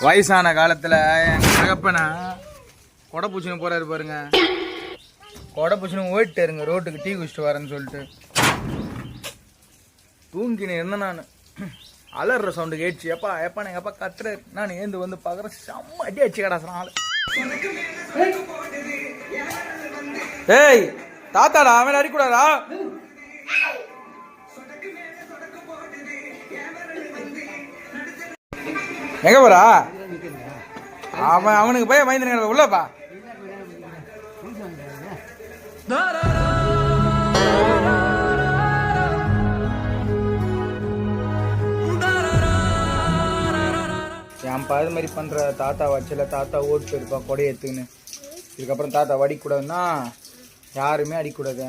வயசான காலத்துல எங்க தகப்பனா கொடை பூச்சின்னு போறாரு பாருங்க. கொடை பூச்சின்னு ஓயிட்டாருங்க ரோட்டுக்கு டீ குடிச்சிட்டு வரேன்னு சொல்லிட்டு. தூங்கினேன் இருந்தேன் நான். அலற சவுண்டு கேட்டுச்சு. எப்பா எப்பா எங்க அப்பா கத்துறாரு. நான் ஏந்து வந்து பாக்குறேன், செம்ம அடி அடிச்சு கடாசுறான் ஆளு. ஏய் தாத்தாடா, அவன் அடிக்கூடாதா? எங்க போறா? அவனுக்கு போய் பயந்துருங்க உள்ளப்பா. ஏன்பா இது மாதிரி பண்ற? தாத்தா வச்சல, தாத்தா ஓட்டு இருப்பா கொடையை எடுத்துக்கின்னு. இதுக்கப்புறம் தாத்தா அடிக்கூடாதுன்னா யாருமே அடிக்கூடாது.